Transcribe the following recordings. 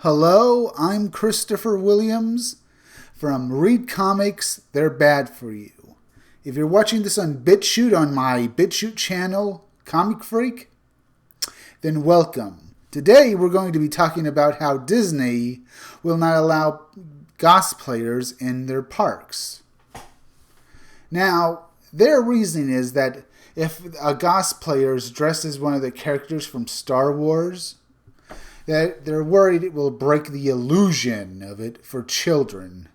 Hello, I'm Christopher Williams from Read Comics, They're Bad For You. If you're watching this on BitChute on my BitChute channel, Comic Freak, then welcome. Today we're going to be talking about how Disney will not allow cosplayers in their parks. Now, their reasoning is that if a cosplayer is dressed as one of the characters from Star Wars, that they're worried it will break the illusion of it for children.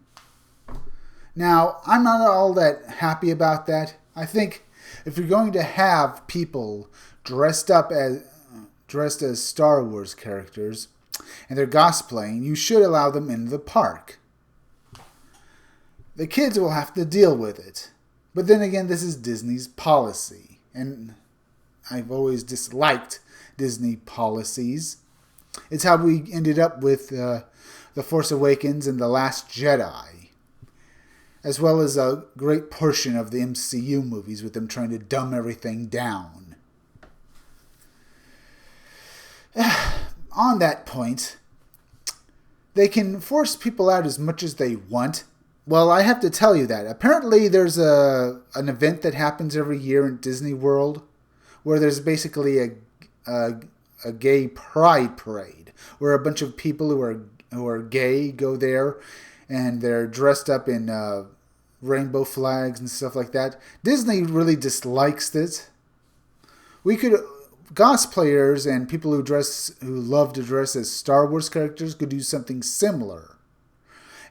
Now, I'm not all that happy about that. I think if you're going to have people dressed as Star Wars characters and they're cosplaying, you should allow them in the park. The kids will have to deal with it. But then again, this is Disney's policy. And I've always disliked Disney policies. It's how we ended up with The Force Awakens and The Last Jedi, as well as a great portion of the MCU movies with them trying to dumb everything down. On that point, they can force people out as much as they want. Well, I have to tell you that. Apparently there's an event that happens every year in Disney World where there's basically a gay pride parade where a bunch of people who are gay go there and they're dressed up in rainbow flags and stuff like that. Disney really dislikes this. Cosplayers and people who love to dress as Star Wars characters could do something similar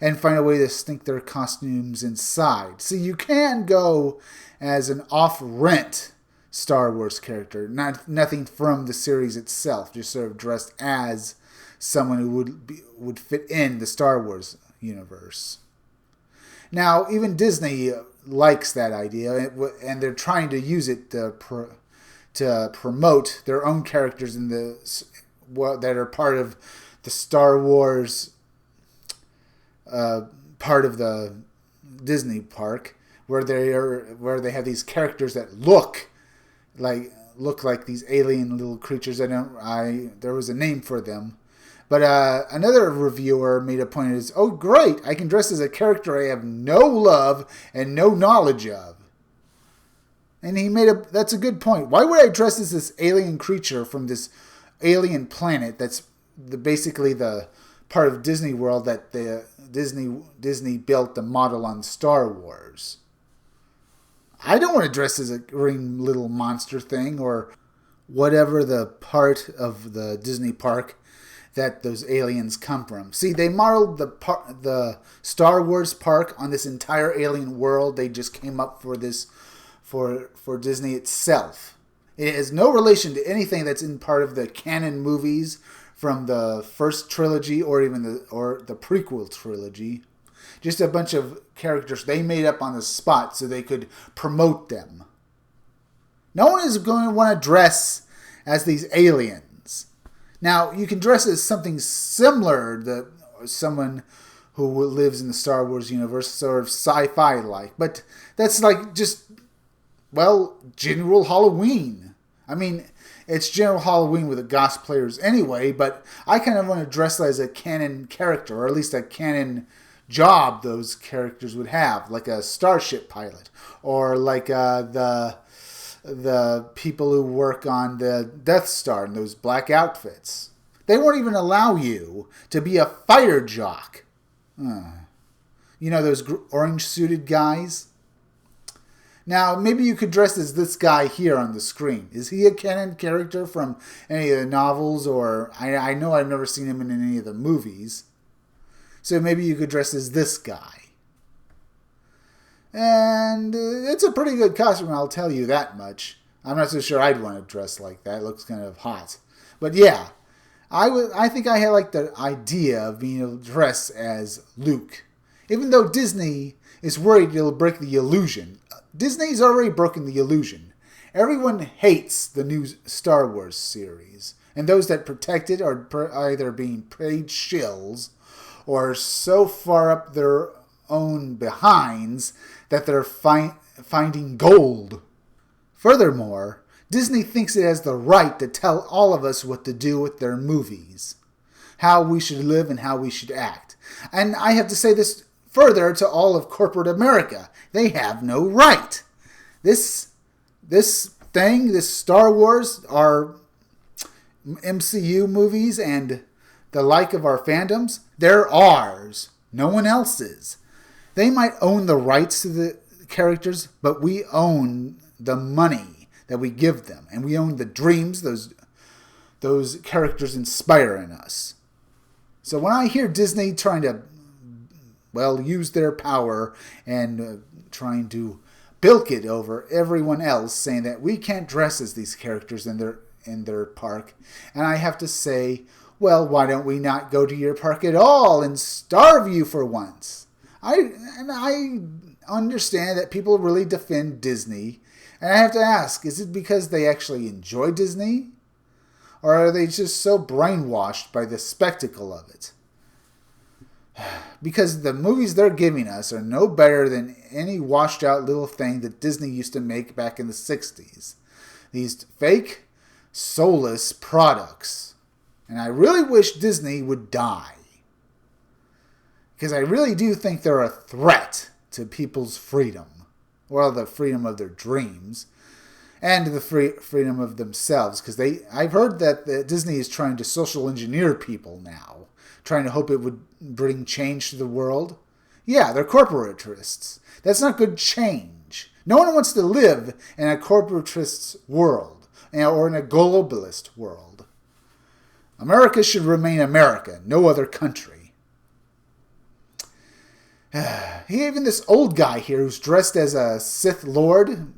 and find a way to sneak their costumes inside. See, you can go as an off-rent Star Wars character, nothing from the series itself, just sort of dressed as someone who would fit in the Star Wars universe. Now, even Disney likes that idea, and they're trying to use it to promote their own characters that are part of the Star Wars part of the Disney park, where they have these characters that look like these alien little creatures. There was a name for them. But another reviewer made a point is, oh great, I can dress as a character I have no love and no knowledge of. And that's a good point. Why would I dress as this alien creature from this alien planet that's basically the part of Disney World that Disney built the model on Star Wars? I don't want to dress as a green little monster thing or whatever the part of the Disney park that those aliens come from. See, they modeled the Star Wars park on this entire alien world. They just came up for this for Disney itself. It has no relation to anything that's in part of the canon movies from the first trilogy or even the prequel trilogy. Just a bunch of characters they made up on the spot so they could promote them. No one is going to want to dress as these aliens. Now, you can dress as something similar to someone who lives in the Star Wars universe, sort of sci-fi like, but that's like just, well, general Halloween. I mean, it's general Halloween with the cosplayers anyway, but I kind of want to dress as a canon character, or at least a canon job those characters would have, like a starship pilot, or like the people who work on the Death Star in those black outfits. They won't even allow you to be a fighter jock. You know those orange-suited guys? Now, maybe you could dress as this guy here on the screen. Is he a canon character from any of the novels? Or I know I've never seen him in any of the movies. So maybe you could dress as this guy. And it's a pretty good costume, I'll tell you that much. I'm not so sure I'd want to dress like that. It looks kind of hot. But yeah, I think I like the idea of being able to dress as Luke. Even though Disney is worried it'll break the illusion. Disney's already broken the illusion. Everyone hates the new Star Wars series. And those that protect it are either being paid shills or so far up their own behinds that they're finding gold. Furthermore, Disney thinks it has the right to tell all of us what to do with their movies. how we should live and how we should act. And I have to say this further to all of corporate America. They have no right. This Star Wars, our MCU movies and the like of our fandoms, they're ours. No one else's. They might own the rights to the characters, but we own the money that we give them. And we own the dreams those characters inspire in us. So when I hear Disney trying to, use their power and trying to bilk it over everyone else, saying that we can't dress as these characters in their park, and I have to say, well, why don't we not go to your park at all and starve you for once? I understand that people really defend Disney, and I have to ask, is it because they actually enjoy Disney? Or are they just so brainwashed by the spectacle of it? Because the movies they're giving us are no better than any washed out little thing that Disney used to make back in the 60s. These fake, soulless products. And I really wish Disney would die. Because I really do think they're a threat to people's freedom. Well, the freedom of their dreams. And the freedom of themselves. Because I've heard that Disney is trying to social engineer people now. Trying to hope it would bring change to the world. Yeah, they're corporatists. That's not good change. No one wants to live in a corporatist world. Or in a globalist world. America should remain America. No other country. Even this old guy here who's dressed as a Sith Lord.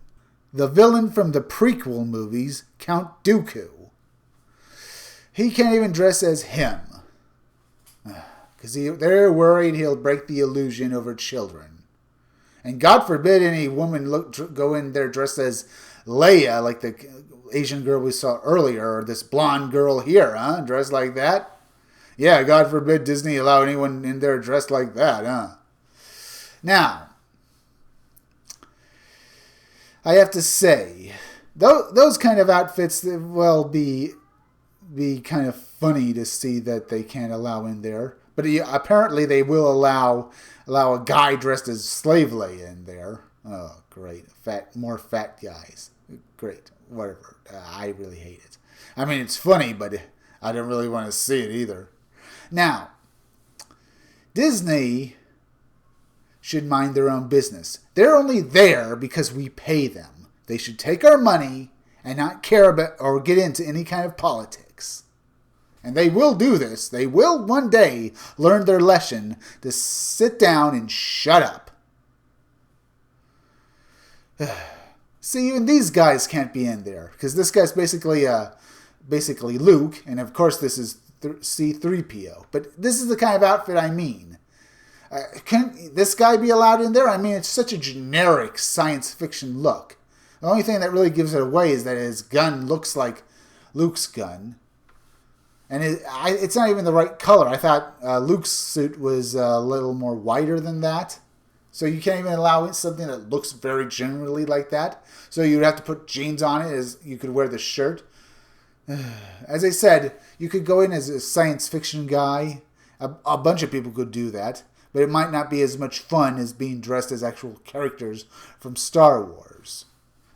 The villain from the prequel movies, Count Dooku. He can't even dress as him. Because they're worried he'll break the illusion over children. And God forbid any woman go in there dressed as Leia, like the Asian girl we saw earlier, or this blonde girl here, dressed like that. Yeah, God forbid Disney allow anyone in there dressed like that, Now, I have to say, those kind of outfits will be kind of funny to see that they can't allow in there. But apparently they will allow a guy dressed as Slave Leia in there. Oh, great. More fat guys. Great. Whatever. I really hate it. I mean, it's funny, but I don't really want to see it either. Now, Disney should mind their own business. They're only there because we pay them. They should take our money and not care about or get into any kind of politics. And they will do this. They will one day learn their lesson to sit down and shut up. See, even these guys can't be in there because this guy's basically Luke, and of course this is C-3PO. But this is the kind of outfit I mean. Can this guy be allowed in there? I mean, it's such a generic science fiction look. The only thing that really gives it away is that his gun looks like Luke's gun. And it's not even the right color. I thought Luke's suit was a little more whiter than that. So you can't even allow something that looks very generally like that. So you'd have to put jeans on it as you could wear the shirt. As I said, you could go in as a science fiction guy. A bunch of people could do that. But it might not be as much fun as being dressed as actual characters from Star Wars.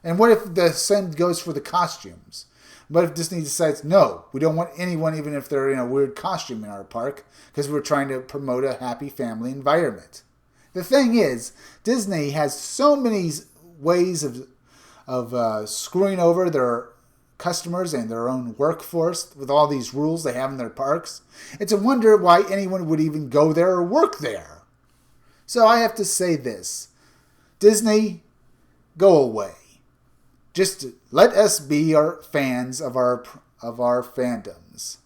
And what if the same goes for the costumes? What if Disney decides, no, we don't want anyone, even if they're in a weird costume in our park, because we're trying to promote a happy family environment? The thing is, Disney has so many ways of screwing over their customers and their own workforce with all these rules they have in their parks. It's a wonder why anyone would even go there or work there. So I have to say this. Disney, go away. Just let us be our fans of our fandoms.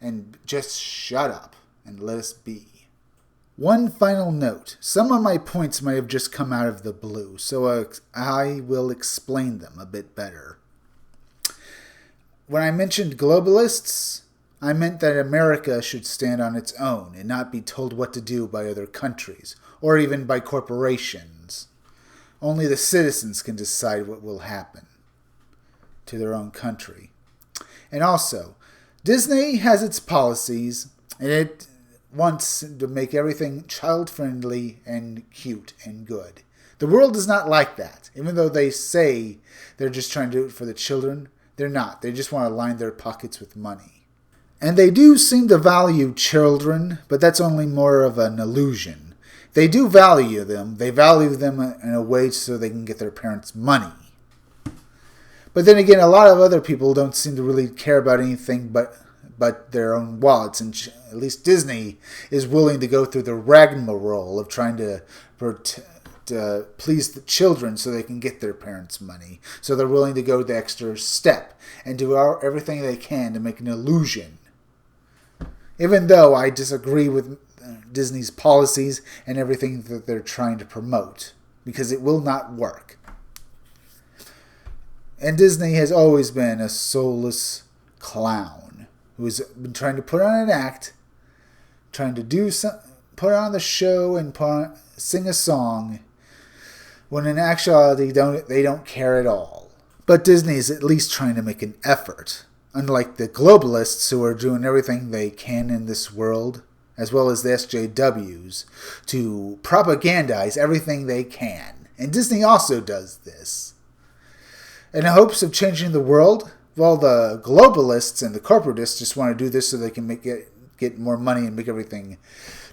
And just shut up and let us be. One final note. Some of my points might have just come out of the blue, so I will explain them a bit better. When I mentioned globalists, I meant that America should stand on its own and not be told what to do by other countries, or even by corporations. Only the citizens can decide what will happen to their own country. And also, Disney has its policies, And it wants to make everything child-friendly and cute and good. The world is not like that. Even though they say they're just trying to do it for the children, they're not. They just want to line their pockets with money. And they do seem to value children, but that's only more of an illusion. They do value them. They value them in a way so they can get their parents' money. But then again, a lot of other people don't seem to really care about anything but their own wallets. And at least Disney is willing to go through the rigmarole of trying to please the children so they can get their parents' money. So they're willing to go the extra step and do everything they can to make an illusion. Even though I disagree with Disney's policies and everything that they're trying to promote, because it will not work. And Disney has always been a soulless clown who's been trying to put on an act, trying to put on the show and sing a song, when in actuality they don't care at all. But Disney is at least trying to make an effort, unlike the globalists who are doing everything they can in this world, as well as the SJWs, to propagandize everything they can. And Disney also does this. In the hopes of changing the world, well, the globalists and the corporatists just want to do this so they can get more money and make everything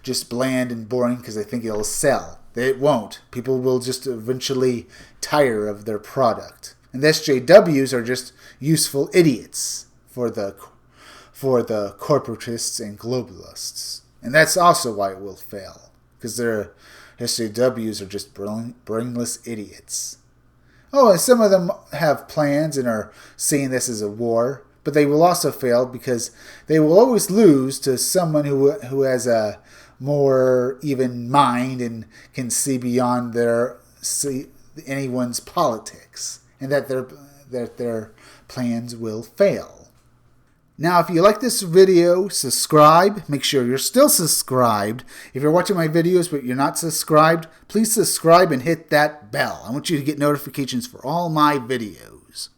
just bland and boring because they think it'll sell. It won't. People will just eventually tire of their product. And the SJWs are just useful idiots for the corporatists and globalists. And that's also why it will fail. Because their SJWs are just brainless idiots. Oh, and some of them have plans and are seeing this as a war. But they will also fail because they will always lose to someone who has a more even mind and can see beyond anyone's politics, and that their plans will fail. Now, if you like this video, subscribe. Make sure you're still subscribed. If you're watching my videos but you're not subscribed, please subscribe and hit that bell. I want you to get notifications for all my videos.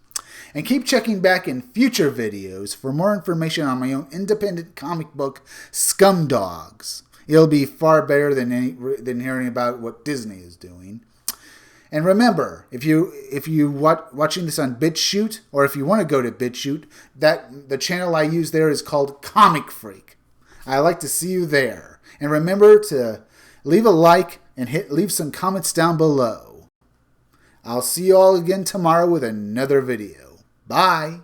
And keep checking back in future videos for more information on my own independent comic book, Scumdogs. It'll be far better than hearing about what Disney is doing. And remember, if you watching this on BitChute, or if you want to go to BitChute, the channel I use there is called Comic Freak. I like to see you there. And remember to leave a like and leave some comments down below. I'll see you all again tomorrow with another video. Bye.